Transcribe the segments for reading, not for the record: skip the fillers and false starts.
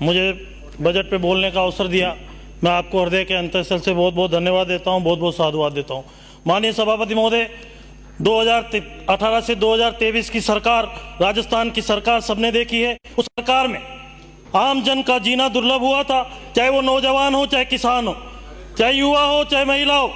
मुझे बजट पे बोलने का अवसर दिया, मैं आपको हृदय के अंतःस्थल से बहुत बहुत धन्यवाद देता हूं, बहुत बहुत साधुवाद देता हूं। माननीय सभापति महोदय, 2018 से 2023 की सरकार, राजस्थान की सरकार सबने देखी है। उस सरकार में आम जन का जीना दुर्लभ हुआ था, चाहे वो नौजवान हो, चाहे किसान हो, चाहे युवा हो, चाहे महिला हो,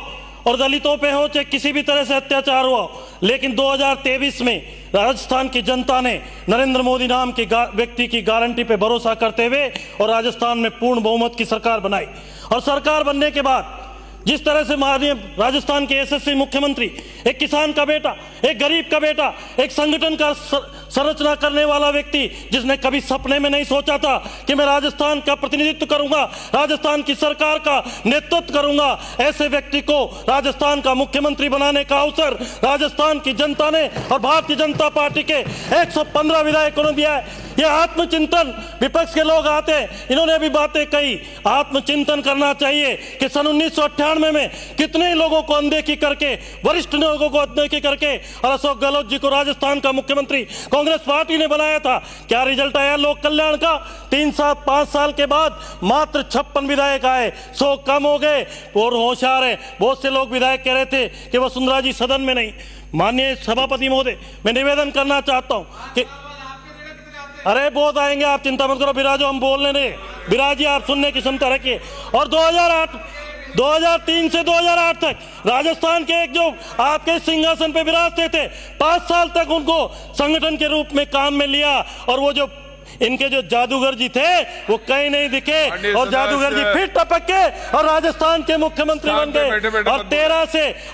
और दलितों पे हो, चाहे किसी भी तरह से अत्याचार हुआ हो। लेकिन 2023 में राजस्थान की जनता ने नरेंद्र मोदी नाम के व्यक्ति की गारंटी पे भरोसा करते हुए और राजस्थान में पूर्ण बहुमत की सरकार बनाई। और सरकार बनने के बाद जिस तरह से माननीय राजस्थान के यशस्वी मुख्यमंत्री, एक किसान का बेटा, एक गरीब का बेटा, एक संगठन का संरचना करने वाला व्यक्ति, जिसने कभी सपने में नहीं सोचा था कि मैं राजस्थान का प्रतिनिधित्व करूंगा, राजस्थान की सरकार का नेतृत्व करूंगा, ऐसे व्यक्ति को राजस्थान का मुख्यमंत्री बनाने का अवसर राजस्थान की जनता ने और भारतीय जनता पार्टी के 115 विधायकों ने दिया है। ये आत्मचिंतन, विपक्ष के लोग आते हैं, इन्होंने भी बातें कही, आत्मचिंतन करना चाहिए कि सन 1998 में कितने लोगों को अनदेखी करके, वरिष्ठ लोगों को अनदेखी करके और अशोक गहलोत जी को राजस्थान का मुख्यमंत्री कांग्रेस पार्टी ने बनाया था। क्या रिजल्ट आया लोक कल्याण का? 5 साल के बाद मात्र 56 विधायक आए, 100 कम हो गए। और होशियार है, बहुत से लोग विधायक कह रहे थे कि वसुंधरा जी सदन में नहीं। माननीय सभापति महोदय, मैं निवेदन करना चाहता हूं कि अरे बहुत आएंगे, आप चिंता मत करो, बिराजो, हम बोलने रहे, बिराजी, आप सुनने की क्षमता रखिए। और 2003 से 2008 तक राजस्थान के एक जो आपके सिंहासन पे विराजते थे, 5 साल तक उनको संगठन के रूप में काम में लिया। और वो जो इनके जो जादूगर जी थे वो कहीं नहीं दिखे, और जादूगर जी फिर टपक के और राजस्थान के मुख्यमंत्री बन गए। और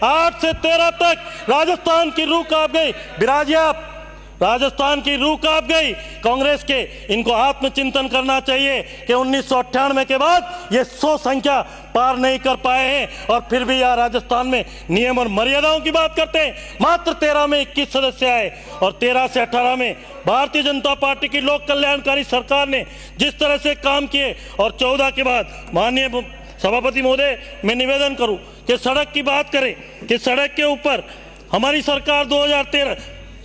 8 से 13 तक राजस्थान की रूह कांप गई। बिराजी, आप, राजस्थान की रूह कांप गई कांग्रेस के। इनको आत्मचिंतन करना चाहिए कि 1998 के बाद ये 100 संख्या पार नहीं कर पाए हैं, और फिर भी यहाँ राजस्थान में नियम और मर्यादाओं की बात करते हैं। मात्र 13 में 21 सदस्य आए, और 13 से 18 में भारतीय जनता पार्टी की लोक कल्याणकारी सरकार ने जिस तरह से काम किए। और 14 के बाद माननीय सभापति महोदय, मैं निवेदन करूं कि सड़क की बात करें, कि सड़क के ऊपर हमारी सरकार 2013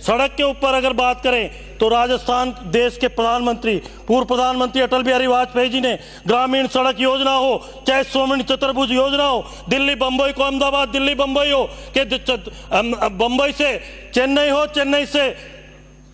सड़क के ऊपर अगर बात करें तो राजस्थान देश के प्रधानमंत्री, पूर्व प्रधानमंत्री अटल बिहारी वाजपेयी जी ने ग्रामीण सड़क योजना हो, चाहे स्वर्ण चतुर्भुज योजना हो, दिल्ली बंबई को अहमदाबाद, दिल्ली बंबई हो, कि बंबई से चेन्नई हो, चेन्नई से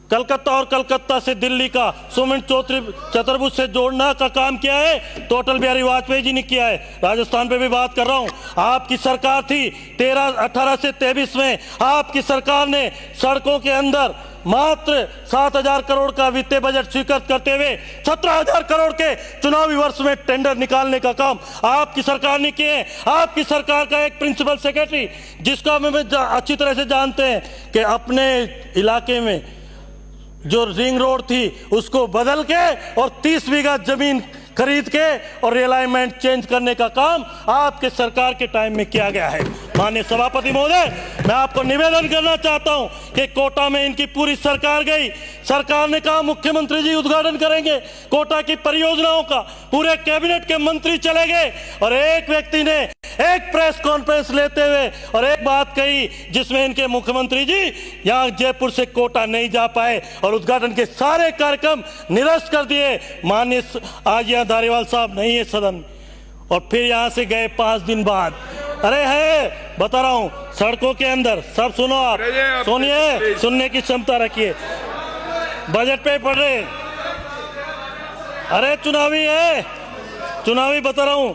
कलकत्ता और कलकत्ता से दिल्ली का स्वर्ण चतुर्भुज से जोड़ना का काम किया है तो अटल बिहारी वाजपेयी जी ने किया है। राजस्थान पे भी बात कर रहा हूं, आपकी सरकार थी 18 से 23 में, आपकी सरकार ने सड़कों के अंदर मात्र 7,000 करोड़ का वित्तीय बजट स्वीकृत करते हुए 17,000 करोड़ के चुनावी वर्ष में टेंडर निकालने का काम आपकी सरकार ने किए। आपकी सरकार का एक प्रिंसिपल सेक्रेटरी, जिसका हमें अच्छी तरह से जानते हैं कि अपने इलाके में जो रिंग रोड थी उसको बदल के और 30 बीघा जमीन खरीद के और रिलाइनमेंट चेंज करने का काम आपके सरकार के टाइम में किया गया है। माननीय सभापति महोदय, मैं आपको निवेदन करना चाहता हूं कि कोटा में इनकी पूरी सरकार गई, सरकार ने कहा मुख्यमंत्री जी उद्घाटन करेंगे कोटा की परियोजनाओं का, पूरे कैबिनेट के मंत्री चले गए और एक व्यक्ति ने एक प्रेस कॉन्फ्रेंस लेते हुए और एक बात कही जिसमें इनके मुख्यमंत्री जी यहां जयपुर से कोटा नहीं जा पाए और उद्घाटन के सारे कार्यक्रम निरस्त कर दिए। माननीय आज यहाँ धारीवाल साहब नहीं है सदन में, और फिर यहां से गए 5 दिन बाद। अरे है, बता रहा हूं, सड़कों के अंदर सब सुनो, आप सुनिए, सुनने की क्षमता रखिए, बजट पे पढ़ रहे, अरे चुनावी है, चुनावी बता रहा हूं,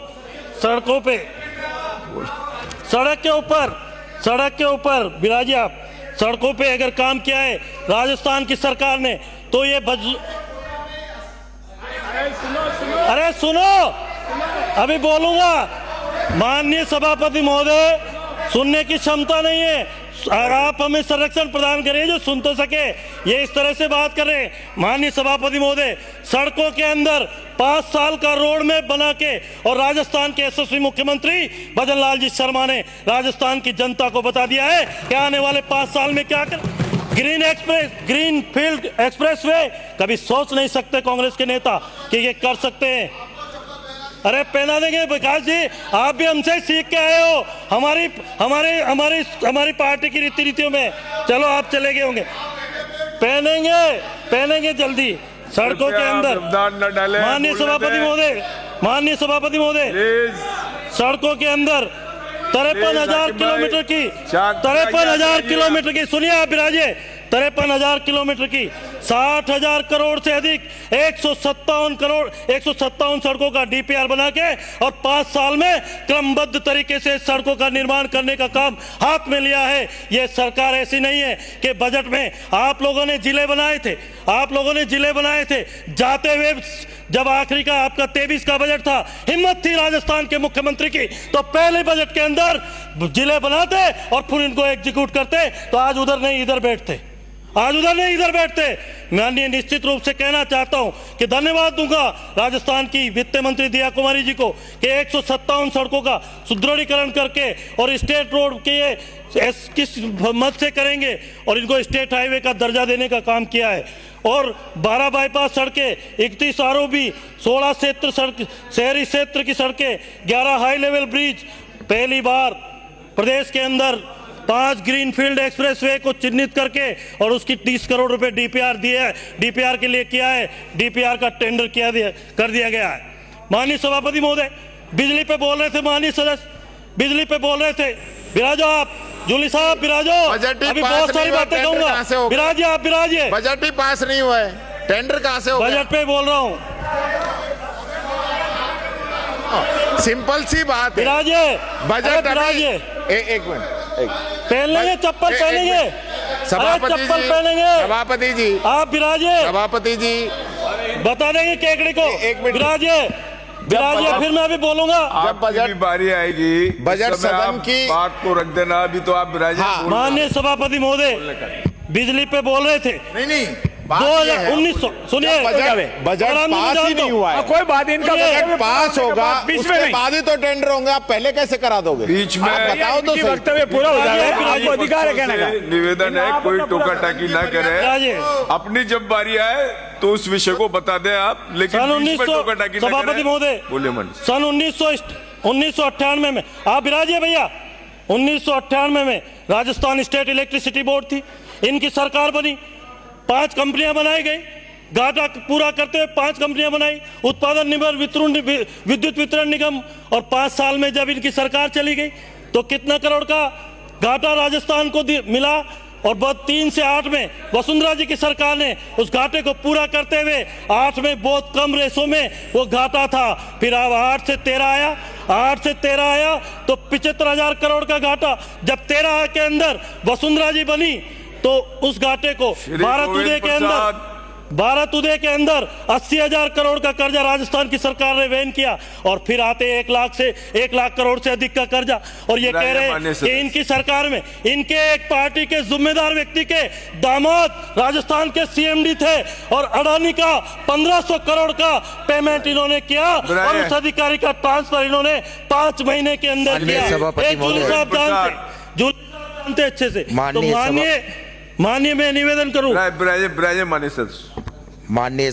सड़कों पे, सड़क के ऊपर बिराजी, आप, सड़कों पे अगर काम किया है राजस्थान की सरकार ने तो ये अरे सुनो, अभी बोलूंगा। माननीय सभापति महोदय, सुनने की क्षमता नहीं है, आप हमें संरक्षण प्रदान करिए जो सुन तो सके। ये इस तरह से बात कर रहे हैं। माननीय सभापति महोदय, सड़कों के अंदर 5 साल का रोड मैप बना के और राजस्थान के यशस्वी मुख्यमंत्री भजन लाल जी शर्मा ने राजस्थान की जनता को बता दिया है कि आने वाले 5 साल में क्या कर। ग्रीन फील्ड एक्सप्रेस वे कभी सोच नहीं सकते कांग्रेस के नेता कि ये कर सकते हैं। अरे पहना देंगे विकास जी, आप भी हमसे सीख के आए हो हमारी पार्टी की रीति नीतियों में। चलो आप चले गए होंगे, पहनेंगे जल्दी सड़कों के अंदर। न डाले माननीय सभापति महोदय, सड़कों के अंदर 53,000 किलोमीटर की 53,000 किलोमीटर की, सुनिए आप विराजे, 53,000 किलोमीटर की 60,000 करोड़ से अधिक 157 सड़कों का डीपीआर बना के और 5 साल में क्रमबद्ध तरीके से सड़कों का निर्माण करने का काम हाथ में लिया है। ये सरकार ऐसी नहीं है कि बजट में आप लोगों ने जिले बनाए थे, जाते हुए जब आखिरी का आपका 23 का बजट था, हिम्मत थी राजस्थान के मुख्यमंत्री की तो पहले बजट के अंदर जिले बनाते और फिर इनको एग्जीक्यूट करते, तो आज उधर नहीं इधर बैठते। मैं निश्चित रूप से कहना चाहता हूं कि धन्यवाद दूंगा राजस्थान की वित्त मंत्री दिया कुमारी जी को कि 157 सड़कों का सुदृढ़ीकरण करके और स्टेट रोड के किस मद से करेंगे और इनको स्टेट हाईवे का दर्जा देने का काम किया है। और 12 बाईपास सड़कें, 31 आरओबी, 16 शहरी क्षेत्र की सड़कें, 11 हाई लेवल ब्रिज, पहली बार प्रदेश के अंदर 5 ग्रीनफील्ड एक्सप्रेसवे को चिन्हित करके और उसकी 30 करोड़ रुपए डीपीआर के लिए किया है। डीपीआर का टेंडर कर दिया गया है। माननीय सभापति महोदय, बिजली पे बोल रहे थे माननीय सदस्य, विराजो आप, जूली साहब विराजो, अभी बहुत सारी बातें कहूंगा, विराजिए। बजट ही पास नहीं हुआ है, टेंडर कहां से होगा? बजट पे बोल रहा हूँ, सिंपल सी बात है। विराजिए, बजट एक मिनट, पहनेंगे चप्पल, पहनेंगे सभापति जी, आप विराजिए, सभापति जी बता देंगे केकड़ी को, विराजिए, फिर मैं अभी बोलूंगा। जब बजट की बारी आएगी, बजट सदन की बात को रख देना। अभी तो आप विराजिए। माननीय सभापति महोदय, बिजली पे बोल रहे थे, नहीं 2019 सुनिए, बजट पास ही नहीं हुआ है। कोई बात, इनका बजट पास होगा, उसके बाद ही तो टेंडर होंगे। आप पहले कैसे करा दोगे? बीच में बताओ तो सही। वक्तव्य पूरा हो जाएगा, आपको अधिकार है कहने का। निवेदन है, कोई टोका टाकी ना करे, अपनी जब बारी आए तो उस विषय को बता दें आप, लेकिन सभापति महोदय बोले सन 1998 में, आप विराजिए भैया, 1998 में राजस्थान स्टेट इलेक्ट्रिसिटी बोर्ड थी, इनकी सरकार बनी, 5 कंपनियां बनाई गई, घाटा पूरा करते हुए 5 कंपनियां बनाई, उत्पादन निगम, विद्युत वितरण निगम, और 5 साल में जब इनकी सरकार चली गई तो कितना करोड़ का घाटा राजस्थान को मिला। और 3 से 8 में वसुंधरा जी की सरकार ने उस घाटे को पूरा करते हुए 8 में बहुत कम रेशों में वो घाटा था। फिर अब 8 से 13 आया तो 75,000 करोड़ का घाटा। जब 13 के अंदर वसुंधरा जी बनी तो उस घाटे को भारत उदय के अंदर 80,000 करोड़ का कर्जा राजस्थान की सरकार ने वहन किया, और फिर आते 1 लाख करोड़ से अधिक का कर्जा। और ये कह रहे हैं कि इनकी सरकार में इनके एक पार्टी के जिम्मेदार व्यक्ति के दामाद राजस्थान के सीएमडी थे और अडानी का 1500 करोड़ का पेमेंट इन्होंने किया और उस अधिकारी का ट्रांसफर इन्होंने 5 महीने के अंदर किया। जानते अच्छे से। तो माननीय मैं निवेदन करूं, माननीय